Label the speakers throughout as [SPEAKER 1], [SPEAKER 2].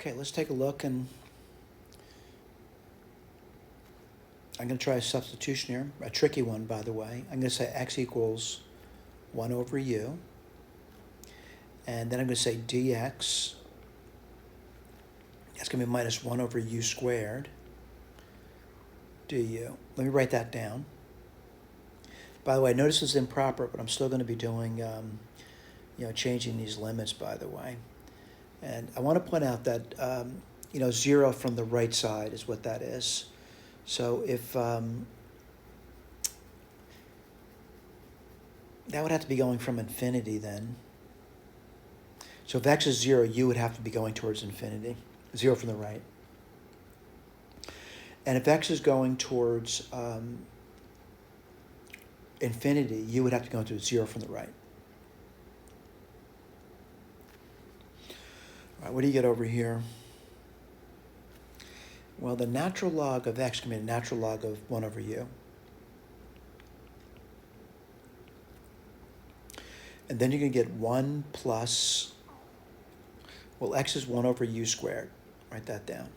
[SPEAKER 1] Okay, let's take a look, and I'm going to try a substitution here, a tricky one, by the way. I'm going to say x equals 1 over u, and then I'm going to say dx, that's going to be minus 1 over u squared du. Let me write that down. By the way, notice it's improper, but I'm still going to be doing, changing these limits, by the way. And I want to point out that, 0 from the right side is what that is. So if that would have to be going from infinity then. So if x is 0, u would have to be going towards infinity, 0 from the right. And if x is going towards infinity, u would have to go to 0 from the right. All right, what do you get over here? Well, the natural log of x can be the natural log of 1 over u. And then you're going to get 1 plus, well, x is 1 over u squared. Write that down.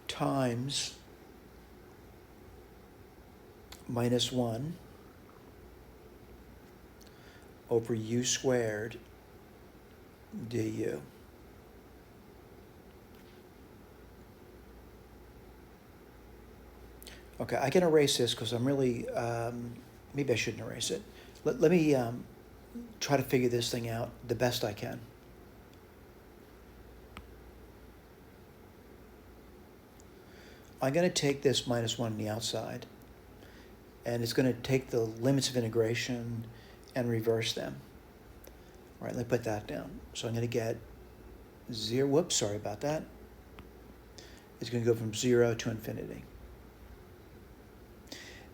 [SPEAKER 1] Times minus 1 over u squared du. Okay, I can erase this because I'm really, maybe I shouldn't erase it. Let me try to figure this thing out the best I can. I'm going to take this minus 1 on the outside, and it's going to take the limits of integration and reverse them. All right, let me put that down. So I'm going to get 0, whoops, sorry about that. It's going to go from 0 to infinity.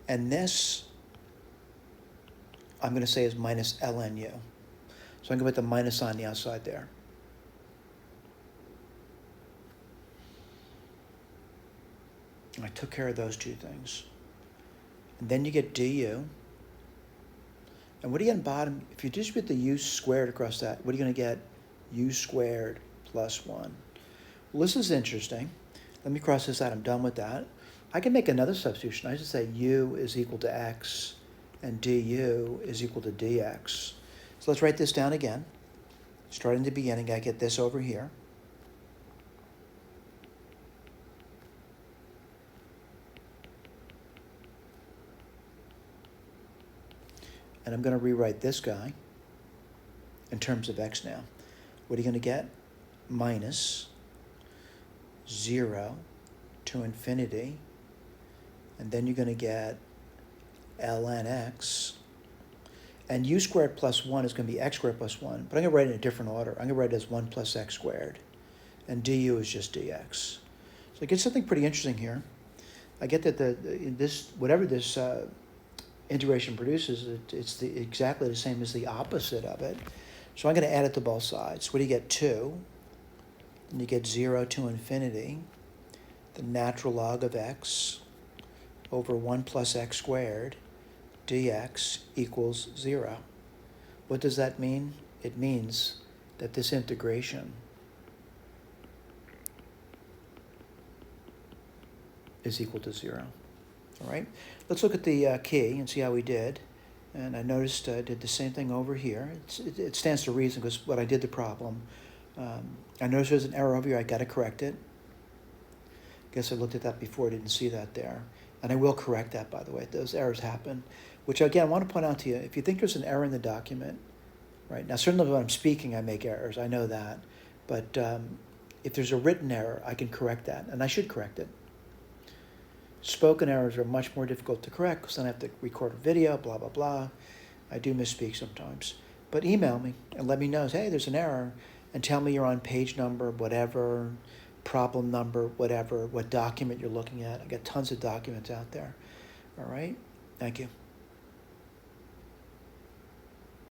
[SPEAKER 1] And this, I'm going to say is minus ln u. So I'm going to put the minus on the outside there. I took care of those two things. And then you get du. And what do you get in bottom? If you distribute the u squared across that, what are you going to get? U squared plus 1. Well, this is interesting. Let me cross this out. I'm done with that. I can make another substitution. I just say u is equal to x and du is equal to dx. So let's write this down again. Starting at the beginning, I get this over here. And I'm going to rewrite this guy in terms of x now. What are you going to get? Minus 0 to infinity. And then you're going to get ln x. And u squared plus 1 is going to be x squared plus 1. But I'm going to write it in a different order. I'm going to write it as 1 plus x squared. And du is just dx. So I get something pretty interesting here. I get that whatever this integration produces, it's exactly the same as the opposite of it. So I'm going to add it to both sides. What do you get? 2. And you get 0 to infinity. The natural log of x over 1 plus x squared dx equals 0. What does that mean? It means that this integration is equal to 0. All right, let's look at the key and see how we did. And I noticed I did the same thing over here. It stands to reason because when I did the problem, I noticed there's an error over here. I got to correct it. Guess I looked at that before. I didn't see that there. And I will correct that, by the way. Those errors happen, which, again, I want to point out to you, if you think there's an error in the document, right? Now, certainly when I'm speaking, I make errors. I know that. But if there's a written error, I can correct that, and I should correct it. Spoken errors are much more difficult to correct because then I have to record a video, blah, blah, blah. I do misspeak sometimes. But email me and let me know, hey, there's an error, and tell me you're on page number, whatever, problem number, whatever, what document you're looking at. I got tons of documents out there. All right? Thank you.